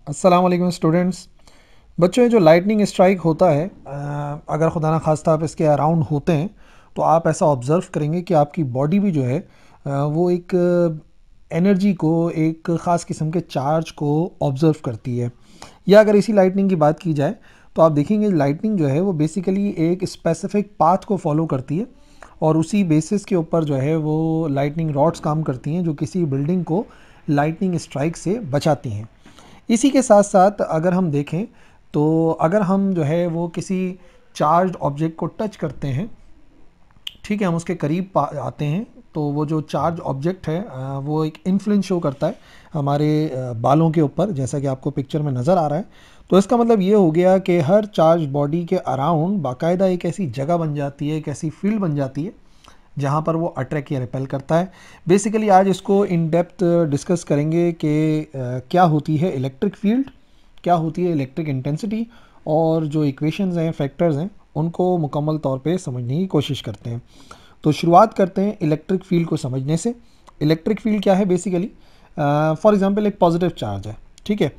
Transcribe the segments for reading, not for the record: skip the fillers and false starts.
अस्सलाम वालेकुम स्टूडेंट्स। बच्चों, ये जो लाइटनिंग स्ट्राइक होता है, अगर खुदा ना खास्ता आप इसके अराउंड होते हैं तो आप ऐसा ऑब्ज़र्व करेंगे कि आपकी बॉडी भी जो है वो एक एनर्जी को, एक ख़ास किस्म के चार्ज को ऑब्ज़र्व करती है। या अगर इसी लाइटनिंग की बात की जाए तो आप देखेंगे लाइटनिंग जो है वो बेसिकली एक स्पेसिफिक पाथ को फॉलो करती है और उसी बेसिस के ऊपर जो है वो लाइटनिंग रॉड्स काम करती हैं जो किसी बिल्डिंग को लाइटनिंग स्ट्राइक से बचाती हैं। इसी के साथ साथ अगर हम देखें तो अगर हम जो है वो किसी चार्ज ऑब्जेक्ट को टच करते हैं, ठीक है, हम उसके करीब आते हैं तो वो जो चार्ज ऑब्जेक्ट है वो एक इन्फ्लुएंस शो करता है हमारे बालों के ऊपर, जैसा कि आपको पिक्चर में नज़र आ रहा है। तो इसका मतलब ये हो गया कि हर चार्ज बॉडी के अराउंड बाकायदा एक ऐसी जगह बन जाती है, एक ऐसी फील्ड बन जाती है जहाँ पर वो अट्रैक्ट या रिपेल करता है। बेसिकली आज इसको इन डेप्थ डिस्कस करेंगे कि क्या होती है इलेक्ट्रिक फील्ड, क्या होती है इलेक्ट्रिक इंटेंसिटी, और जो इक्वेशंस हैं, फैक्टर्स हैं, उनको मुकम्मल तौर पे समझने की कोशिश करते हैं। तो शुरुआत करते हैं इलेक्ट्रिक फील्ड को समझने से। इलेक्ट्रिक फील्ड क्या है? बेसिकली फॉर एग्जांपल एक पॉजिटिव चार्ज है, ठीक है।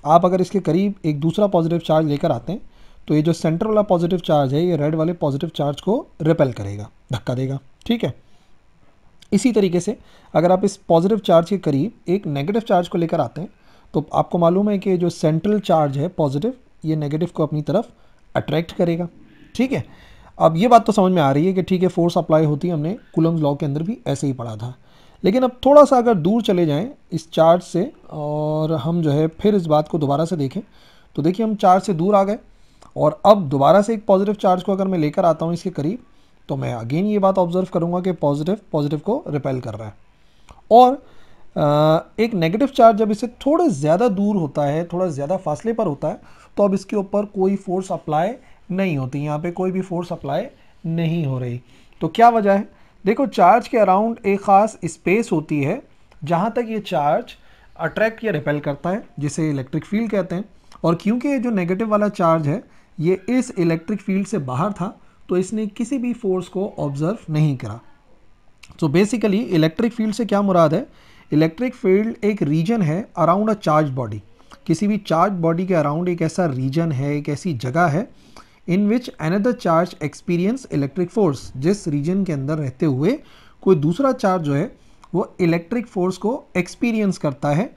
आप अगर इसके करीब एक दूसरा पॉजिटिव चार्ज लेकर आते हैं तो ये जो सेंटर वाला पॉजिटिव चार्ज है ये रेड वाले पॉजिटिव चार्ज को रिपेल करेगा, धक्का देगा, ठीक है। इसी तरीके से अगर आप इस पॉजिटिव चार्ज के करीब एक नेगेटिव चार्ज को लेकर आते हैं तो आपको मालूम है कि जो सेंट्रल चार्ज है पॉजिटिव, ये नेगेटिव को अपनी तरफ अट्रैक्ट करेगा, ठीक है। अब ये बात तो समझ में आ रही है कि ठीक है, फोर्स अप्लाई होती है, हमने कूलम्स लॉ के अंदर भी ऐसे ही पढ़ा था। लेकिन अब थोड़ा सा अगर दूर चले जाएं इस चार्ज से और हम जो है फिर इस बात को दोबारा से देखें तो देखिए हम चार्ज से दूर आ गए और अब दोबारा से एक पॉजिटिव चार्ज को अगर मैं लेकर आता हूँ इसके करीब तो मैं अगेन ये बात ऑब्जर्व करूँगा कि पॉजिटिव पॉजिटिव को रिपेल कर रहा है। और एक नेगेटिव चार्ज जब इससे थोड़ा ज़्यादा दूर होता है, थोड़ा ज़्यादा फासले पर होता है, तो अब इसके ऊपर कोई फोर्स अप्लाई नहीं होती, यहाँ पे कोई भी फोर्स अप्लाई नहीं हो रही। तो क्या वजह है? देखो, चार्ज के अराउंड एक ख़ास स्पेस होती है जहाँ तक ये चार्ज अट्रैक्ट या रिपेल करता है, जिसे इलेक्ट्रिक फील्ड कहते हैं। और क्योंकि ये जो नेगेटिव वाला चार्ज है ये इस इलेक्ट्रिक फील्ड से बाहर था तो इसने किसी भी फोर्स को ऑब्जर्व नहीं करा। तो बेसिकली इलेक्ट्रिक फील्ड से क्या मुराद है? इलेक्ट्रिक फील्ड एक रीजन है अराउंड अ चार्ज बॉडी। किसी भी चार्ज बॉडी के अराउंड एक ऐसा रीजन है, एक ऐसी जगह है in which another charge experience electric force, जिस रीजन के अंदर रहते हुए कोई दूसरा चार्ज जो है वो इलेक्ट्रिक फोर्स को एक्सपीरियंस करता है।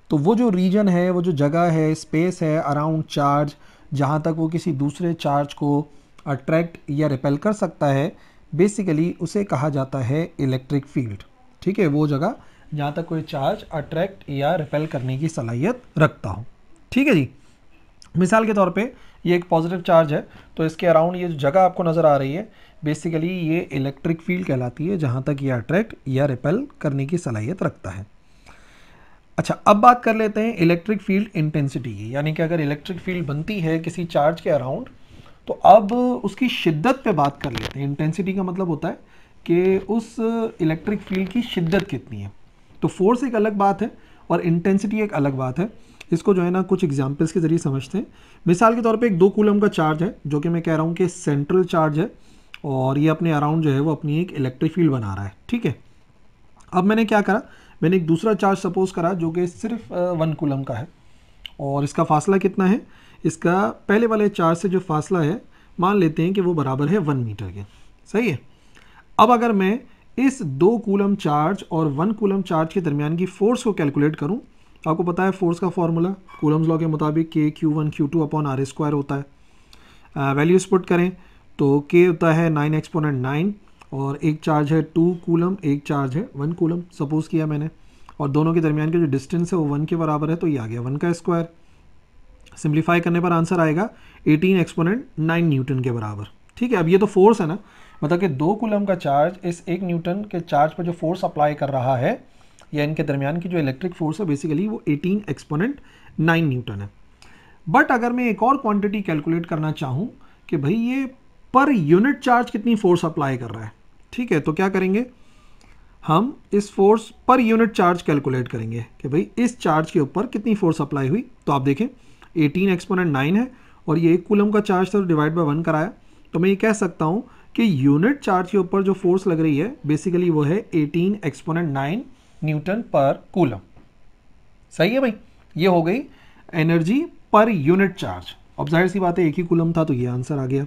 तो वो जो रीजन है, वो जो जगह है, स्पेस है अराउंड चार्ज, जहाँ तक वो किसी दूसरे चार्ज को अट्रैक्ट या रिपेल कर सकता है, बेसिकली उसे कहा जाता है इलेक्ट्रिक फील्ड, ठीक है। वो जगह जहाँ तक कोई चार्ज अट्रैक्ट या रिपेल करने की सलाहियत रखता हो, ठीक है जी। मिसाल के तौर पे ये एक पॉजिटिव चार्ज है तो इसके अराउंड ये जो जगह आपको नज़र आ रही है बेसिकली ये इलेक्ट्रिक फील्ड कहलाती है, जहाँ तक ये अट्रैक्ट या रिपेल करने की सलाहियत रखता है। अच्छा, अब बात कर लेते हैं इलेक्ट्रिक फील्ड इंटेंसिटी की, यानी कि अगर इलेक्ट्रिक फील्ड बनती है किसी चार्ज के अराउंड तो अब उसकी शिद्दत पे बात कर लेते हैं। इंटेंसिटी का मतलब होता है कि उस इलेक्ट्रिक फील्ड की शिद्दत कितनी है। तो फोर्स एक अलग बात है और इंटेंसिटी एक अलग बात है। इसको जो है ना कुछ एग्जांपल्स के ज़रिए समझते हैं। मिसाल के तौर पे एक 2 कूलम का चार्ज है जो कि मैं कह रहा हूँ कि सेंट्रल चार्ज है और ये अपने अराउंड जो है वो अपनी एक इलेक्ट्रिक फील्ड बना रहा है, ठीक है। अब मैंने क्या करा, मैंने एक दूसरा चार्ज सपोज करा जो कि सिर्फ 1 कूलम का है और इसका फासला कितना है? इसका पहले वाले चार्ज से जो फासला है मान लेते हैं कि वो बराबर है 1 मीटर के, सही है। अब अगर मैं इस 2 कूलम चार्ज और 1 कूलम चार्ज के दरमियान की फोर्स को कैलकुलेट करूं, आपको पता है फोर्स का फॉर्मूला कूलम्स लॉ के मुताबिक के Q1 Q2 upon R square होता है। वैल्यूज पुट करें तो के होता है 9 एक्सपोनेंट 9 और एक चार्ज है 2 कूलम, एक चार्ज है 1 कूलम सपोज किया मैंने, और दोनों के दरमियान का जो डिस्टेंस है वो 1 के बराबर है, तो ये आ गया 1 का स्क्वायर। सिंप्लीफाई करने पर आंसर आएगा 18 एक्सपोनेंट 9 न्यूटन के बराबर, ठीक है। अब ये तो फोर्स है ना, मतलब कि 2 कूलम का चार्ज इस 1 न्यूटन के चार्ज पर जो फोर्स अप्लाई कर रहा है या इनके दरमियान की जो इलेक्ट्रिक फोर्स है बेसिकली वो 18 एक्सपोनेंट 9 न्यूटन है। बट अगर मैं एक और क्वांटिटी कैलकुलेट करना चाहूँ कि भाई ये पर यूनिट चार्ज कितनी फोर्स अप्लाई कर रहा है, ठीक है, तो क्या करेंगे, हम इस force per unit charge calculate करेंगे कि भाई इस चार्ज के ऊपर कितनी फोर्स अप्लाई हुई। तो आप देखें 18 एक्सपोनेंट 9 है और ये 1 कूलम का चार्ज था तो डिवाइड बाय 1 कराया, तो मैं ये कह सकता हूँ कि यूनिट चार्ज के ऊपर जो फोर्स लग रही है बेसिकली वो है 18 एक्सपोनेंट 9 न्यूटन पर कूलम, सही है भाई। ये हो गई एनर्जी पर यूनिट चार्ज। अब जाहिर सी बात है एक ही कूलम था तो ये आंसर आ गया।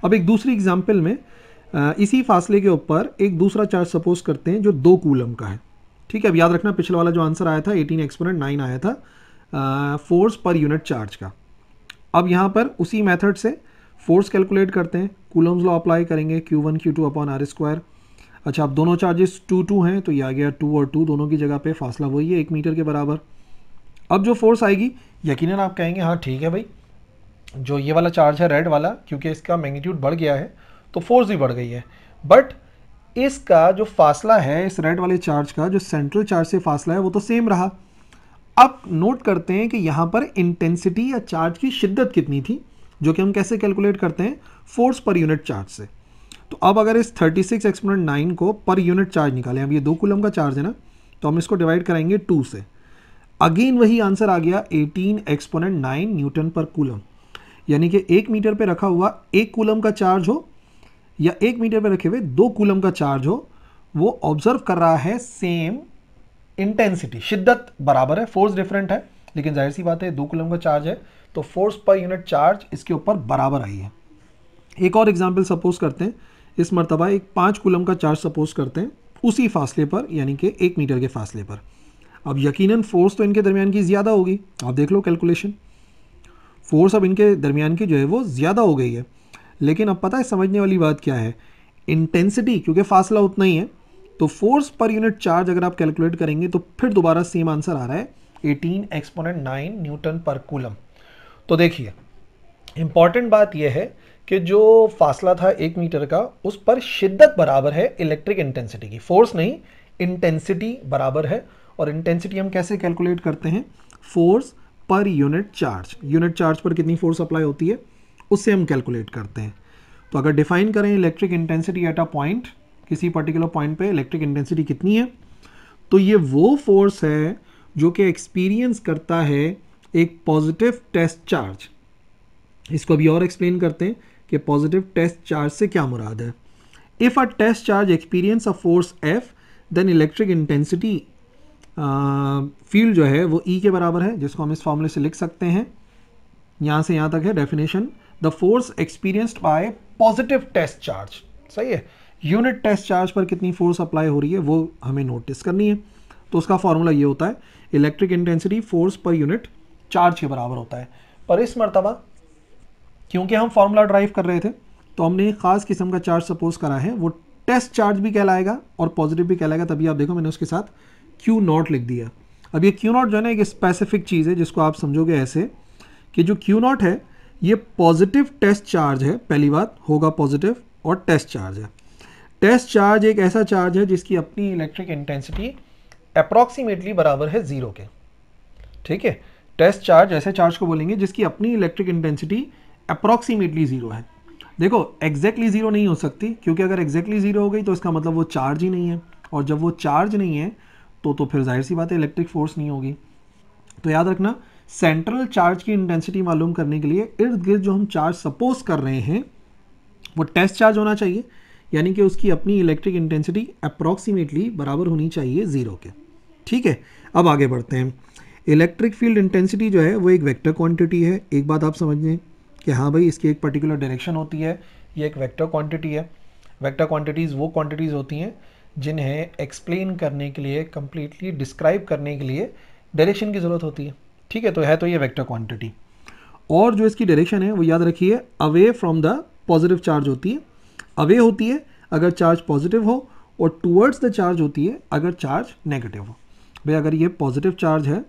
अब एक दूसरी एग्जाम्पल में इसी फासले के ऊपर एक दूसरा चार्ज सपोज करते हैं जो 2 कूलम का है। ठीक है, अब याद रखना पिछले वाला जो आंसर आया था 18 एक्सपोनेंट 9 आया था फोर्स पर यूनिट चार्ज का। अब यहाँ पर उसी मेथड से फोर्स कैलकुलेट करते हैं, कूलम्स लॉ अप्लाई करेंगे, Q1 Q2 upon R square. अच्छा, अब दोनों चार्जेस 2 2 हैं तो ये आ गया 2 और 2 दोनों की जगह पे फासला वही है 1 मीटर के बराबर। अब जो फोर्स आएगी यकीनन आप कहेंगे हाँ ठीक है भाई, जो ये वाला चार्ज है रेड वाला, क्योंकि इसका मैग्नीट्यूड बढ़ गया है तो फोर्स भी बढ़ गई है, बट इसका जो फासला है इस रेड वाले चार्ज का, जो सेंट्रल चार्ज से फासला है वो तो सेम रहा। अब नोट करते हैं कि यहाँ पर इंटेंसिटी या चार्ज की शिद्दत कितनी थी, जो कि हम कैसे कैलकुलेट करते हैं, फोर्स पर यूनिट चार्ज से। तो अब अगर इस 36 एक्सपोनेंट 9 को पर यूनिट चार्ज निकालें, अब ये 2 कूलम का चार्ज है ना, तो हम इसको डिवाइड कराएंगे 2 से। अगेन वही आंसर आ गया 18 एक्सपोनेंट 9 न्यूटन पर कूलम। यानी कि 1 मीटर पे रखा हुआ 1 कूलम का चार्ज हो या 1 मीटर पे रखे हुए 2 कूलम का चार्ज हो, वो ऑब्जर्व कर रहा है सेम इंटेंसिटी, शिद्दत बराबर है, फोर्स डिफरेंट है, लेकिन जाहिर सी बात है 2 कूलम का चार्ज है तो फोर्स पर यूनिट चार्ज इसके ऊपर बराबर आई है। एक और एग्जांपल सपोज करते हैं, इस मर्तबा एक 5 कूलम का चार्ज सपोज करते हैं उसी फासले पर, यानी कि 1 मीटर के फासले पर। अब यकीनन फोर्स तो इनके दरमियान की ज़्यादा होगी, आप देख लो कैलकुलेशन, फोर्स अब इनके दरमियान की जो है वो ज़्यादा हो गई है। लेकिन अब पता है समझने वाली बात क्या है, इंटेंसिटी, क्योंकि फासला उतना ही है तो फोर्स पर यूनिट चार्ज अगर आप कैलकुलेट करेंगे तो फिर दोबारा सेम आंसर आ रहा है 18 एक्सपोनेंट 9 न्यूटन पर कूलम। तो देखिए इंपॉर्टेंट बात यह है कि जो फासला था 1 मीटर का उस पर शिद्दत बराबर है इलेक्ट्रिक इंटेंसिटी की, फोर्स नहीं, इंटेंसिटी बराबर है। और इंटेंसिटी हम कैसे कैलकुलेट करते हैं, फोर्स पर यूनिट चार्ज पर कितनी फोर्स अप्लाई होती है उससे हम कैलकुलेट करते हैं। तो अगर डिफाइन करें electric intensity at a point, किसी पर्टिकुलर पॉइंट पे इलेक्ट्रिक इंटेंसिटी कितनी है, तो ये वो फोर्स है जो कि एक्सपीरियंस करता है एक पॉजिटिव टेस्ट चार्ज। इसको अभी और एक्सप्लेन करते हैं कि पॉजिटिव टेस्ट चार्ज से क्या मुराद है। If a test charge experience a force F, then electric intensity field जो है वो ई के बराबर है, जिसको हम इस फॉर्मूले से लिख सकते हैं। यहाँ से यहाँ तक है definition, the force experienced by positive test charge. सही है, यूनिट टेस्ट चार्ज पर कितनी फोर्स अप्लाई हो रही है वो हमें नोटिस करनी है। तो उसका फॉर्मूला ये होता है electric intensity force per unit charge के बराबर होता है। पर इस मर्तबा क्योंकि हम फॉर्मूला ड्राइव कर रहे थे तो हमने एक खास किस्म का चार्ज सपोज करा है, वो टेस्ट चार्ज भी कहलाएगा और पॉजिटिव भी कहलाएगा। तभी आप देखो मैंने उसके साथ Q0 लिख दिया। अब ये Q0 जो है ना एक स्पेसिफिक चीज़ है जिसको आप समझोगे ऐसे कि जो Q0 है ये पॉजिटिव टेस्ट चार्ज है, पहली बात होगा पॉजिटिव, और टेस्ट चार्ज है। टेस्ट चार्ज एक ऐसा चार्ज है जिसकी अपनी इलेक्ट्रिक इंटेंसिटी अप्रॉक्सीमेटली बराबर है 0 के। ठीक है, टेस्ट चार्ज ऐसे चार्ज को बोलेंगे जिसकी अपनी इलेक्ट्रिक इंटेंसिटी अप्रॉक्सीमेटली 0 है। देखो एग्जैक्टली 0 नहीं हो सकती, क्योंकि अगर एग्जैक्टली 0 हो गई तो इसका मतलब वो चार्ज ही नहीं है, और जब वो चार्ज नहीं है तो फिर जाहिर सी बात है इलेक्ट्रिक फोर्स नहीं होगी। तो याद रखना सेंट्रल चार्ज की इंटेंसिटी मालूम करने के लिए इर्द गिर्द जो हम चार्ज सपोज कर रहे हैं वो टेस्ट चार्ज होना चाहिए, यानी कि उसकी अपनी इलेक्ट्रिक इंटेंसिटी अप्रॉक्सीमेटली बराबर होनी चाहिए 0 के। ठीक है, अब आगे बढ़ते हैं। इलेक्ट्रिक फील्ड इंटेंसिटी जो है वो एक वेक्टर क्वांटिटी है। एक बात आप समझ लें कि हाँ भाई इसकी एक पर्टिकुलर डायरेक्शन होती है, ये एक वेक्टर क्वांटिटी है। वेक्टर क्वांटिटीज़ वो क्वांटिटीज़ होती हैं जिन्हें एक्सप्लेन करने के लिए, कंप्लीटली डिस्क्राइब करने के लिए डायरेक्शन की ज़रूरत होती है। ठीक है, तो ये वेक्टर क्वांटिटी, और जो इसकी डायरेक्शन है वो याद रखिए away from the positive charge होती है। अवे होती है अगर चार्ज पॉजिटिव हो, और टूवर्ड्स द चार्ज होती है अगर चार्ज नेगेटिव हो। भाई अगर ये पॉजिटिव चार्ज है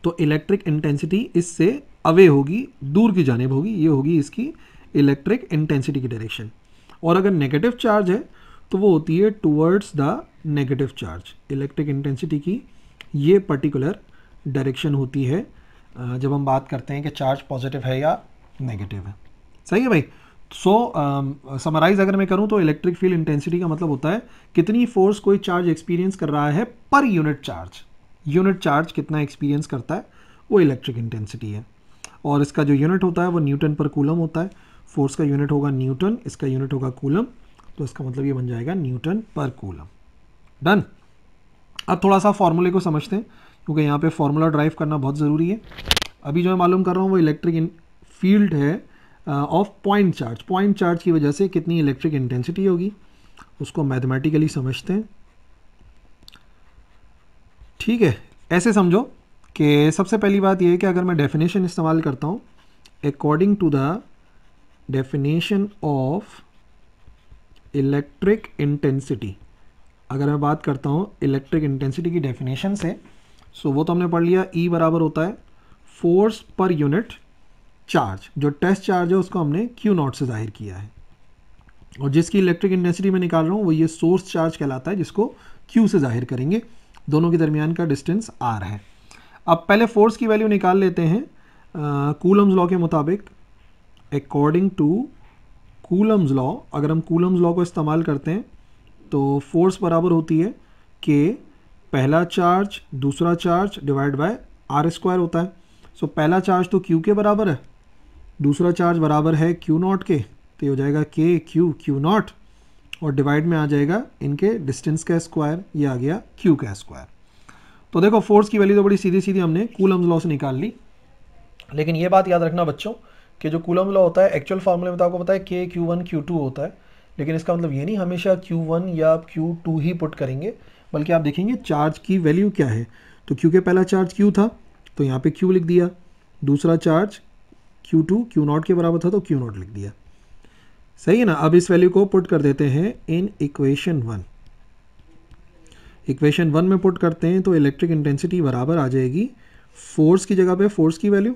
तो इलेक्ट्रिक इंटेंसिटी इससे अवे होगी, दूर की जानिब होगी, ये होगी इसकी इलेक्ट्रिक इंटेंसिटी की डायरेक्शन। और अगर नेगेटिव चार्ज है तो वो होती है towards the negative charge. Electric intensity की ये पर्टिकुलर डायरेक्शन होती है जब हम बात करते हैं कि चार्ज पॉजिटिव है या नेगेटिव है। सही है भाई। समराइज अगर मैं करूं तो इलेक्ट्रिक फील्ड इंटेंसिटी का मतलब होता है कितनी फोर्स कोई चार्ज एक्सपीरियंस कर रहा है per unit charge. Unit charge कितना एक्सपीरियंस करता है वो इलेक्ट्रिक इंटेंसिटी है, और इसका जो यूनिट होता है वो न्यूटन पर कूलम होता है। फोर्स का यूनिट होगा न्यूटन, इसका यूनिट होगा कूलम, तो इसका मतलब ये बन जाएगा न्यूटन पर कूलम। डन। अब थोड़ा सा फॉर्मूले को समझते हैं, क्योंकि यहाँ पे फॉर्मूला ड्राइव करना बहुत ज़रूरी है। अभी जो मैं मालूम कर रहा हूँ वो इलेक्ट्रिक फील्ड है of point charge. Point charge की वजह से कितनी इलेक्ट्रिक इंटेंसिटी होगी उसको मैथमेटिकली समझते हैं। ठीक है, ऐसे समझो कि सबसे पहली बात यह है कि अगर मैं डेफिनेशन इस्तेमाल करता हूँ, according to the definition of electric intensity, अगर मैं बात करता हूँ इलेक्ट्रिक इंटेंसिटी की डेफिनेशन से, सो वो तो हमने पढ़ लिया, ई बराबर होता है फोर्स पर यूनिट चार्ज। जो टेस्ट चार्ज है उसको हमने क्यू नॉट से जाहिर किया है, और जिसकी इलेक्ट्रिक इंटेंसिटी मैं निकाल रहा हूँ वो ये सोर्स चार्ज कहलाता है, जिसको क्यू से जाहिर करेंगे। दोनों के दरमियान का डिस्टेंस आर है। अब पहले फोर्स की वैल्यू निकाल लेते हैं कूलम्स लॉ के मुताबिक। अकॉर्डिंग टू कूलम्स लॉ, अगर हम कूलम्स लॉ को इस्तेमाल करते हैं तो फोर्स बराबर होती है कि पहला चार्ज दूसरा charge divide by R square होता है। सो पहला चार्ज तो क्यू के बराबर है, दूसरा चार्ज बराबर है क्यू नॉट के, तो ये हो जाएगा के क्यू नॉट, और डिवाइड में आ जाएगा इनके डिस्टेंस का स्क्वायर, ये आ गया क्यू का स्क्वायर। तो देखो फोर्स की वैल्यू तो बड़ी सीधी सीधी हमने कूलम्स लॉ से निकाल ली, लेकिन ये बात याद रखना बच्चों कि जो कूलम्स लॉ होता है एक्चुअल फार्मूले में तो आपको पता है के Q1 Q2 होता है, लेकिन इसका मतलब ये नहीं हमेशा Q1 या Q2 ही पुट करेंगे, बल्कि आप देखेंगे चार्ज की वैल्यू क्या है। तो Q के पहला चार्ज Q था तो यहाँ पे Q लिख दिया, दूसरा चार्ज Q2 Q नॉट के बराबर था तो Q नॉट लिख दिया, सही है ना। अब इस वैल्यू को पुट कर देते हैं इन इक्वेशन 1। इक्वेशन 1 में पुट करते हैं तो इलेक्ट्रिक इंटेंसिटी बराबर आ जाएगी फोर्स की जगह पे फोर्स की वैल्यू,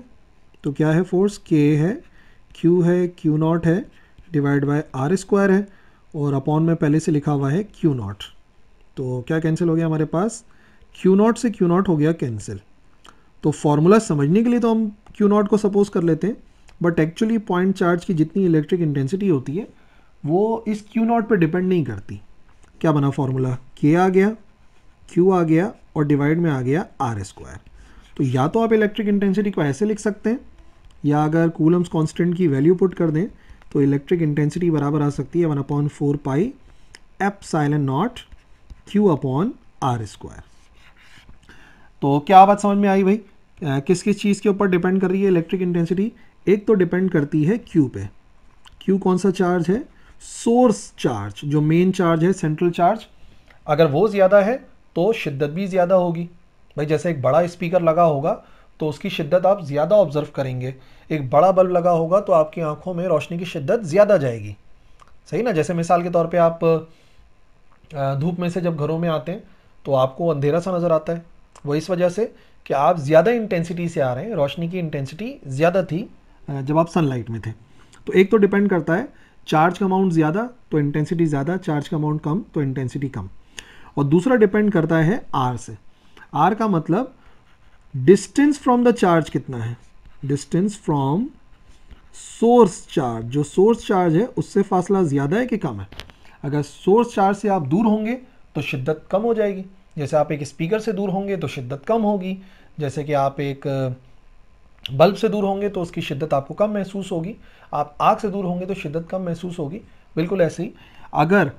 तो क्या है फोर्स K है, Q है, Q नॉट है, डिवाइड बाय आर स्क्वायर है, और अपॉन में पहले से लिखा हुआ है Q नॉट। तो क्या कैंसिल हो गया हमारे पास, Q नॉट से Q नॉट हो गया कैंसिल। तो फॉर्मूला समझने के लिए तो हम Q नॉट को सपोज कर लेते हैं, बट एक्चुअली पॉइंट चार्ज की जितनी इलेक्ट्रिक इंटेंसिटी होती है वो इस Q नॉट पर डिपेंड नहीं करती। क्या बना फॉर्मूला, K आ गया, Q आ गया, और डिवाइड में आ गया आर स्क्वायर। तो या तो आप इलेक्ट्रिक इंटेंसिटी को ऐसे लिख सकते हैं, या अगर कूलम्स कांस्टेंट की वैल्यू पुट कर दें तो इलेक्ट्रिक इंटेंसिटी बराबर आ सकती है 1/4 pi epsilon naught Q upon R square. तो क्या बात समझ में आई भाई, किस किस चीज़ के ऊपर डिपेंड कर रही है इलेक्ट्रिक इंटेंसिटी। एक तो डिपेंड करती है Q पे। Q कौन सा चार्ज है, सोर्स चार्ज, जो मेन चार्ज है सेंट्रल चार्ज, अगर वो ज़्यादा है तो शिद्दत भी ज़्यादा होगी। भाई जैसे एक बड़ा स्पीकर लगा होगा तो उसकी शिद्दत आप ज़्यादा ऑब्जर्व करेंगे, एक बड़ा बल्ब लगा होगा तो आपकी आंखों में रोशनी की शिद्दत ज़्यादा जाएगी, सही ना। जैसे मिसाल के तौर पे आप धूप में से जब घरों में आते हैं तो आपको अंधेरा सा नज़र आता है, वो इस वजह से कि आप ज़्यादा इंटेंसिटी से आ रहे हैं, रोशनी की इंटेंसिटी ज़्यादा थी जब आप सनलाइट में थे। तो एक तो डिपेंड करता है चार्ज का अमाउंट ज़्यादा तो इंटेंसिटी ज़्यादा, चार्ज का अमाउंट कम तो इंटेंसिटी कम। और दूसरा डिपेंड करता है आर से। आर का मतलब डिस्टेंस फ्रॉम द चार्ज कितना है, डिस्टेंस फ्रॉम सोर्स चार्ज, जो सोर्स चार्ज है उससे फासला ज़्यादा है कि कम है। अगर सोर्स चार्ज से आप दूर होंगे तो शिद्दत कम हो जाएगी, जैसे आप एक स्पीकर से दूर होंगे तो शिद्दत कम होगी, जैसे कि आप एक बल्ब से दूर होंगे तो उसकी शिद्दत आपको कम महसूस होगी, आप आग से दूर होंगे तो शिद्दत कम महसूस होगी। बिल्कुल ऐसे ही अगर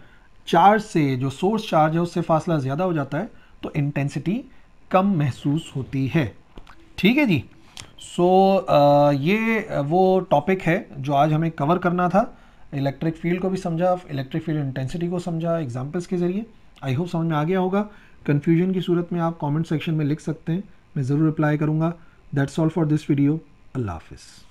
चार्ज से जो सोर्स चार्ज है उससे फासला ज़्यादा हो जाता है तो इंटेंसिटी कम महसूस होती है। ठीक है जी। ये वो टॉपिक है जो आज हमें कवर करना था। इलेक्ट्रिक फील्ड को भी समझा, इलेक्ट्रिक फील्ड इंटेंसिटी को समझा एग्जांपल्स के ज़रिए। आई होप समझ में आ गया होगा। कन्फ्यूजन की सूरत में आप कमेंट सेक्शन में लिख सकते हैं, मैं ज़रूर रिप्लाई करूँगा। That's all for this video. अल्लाह हाफिज़।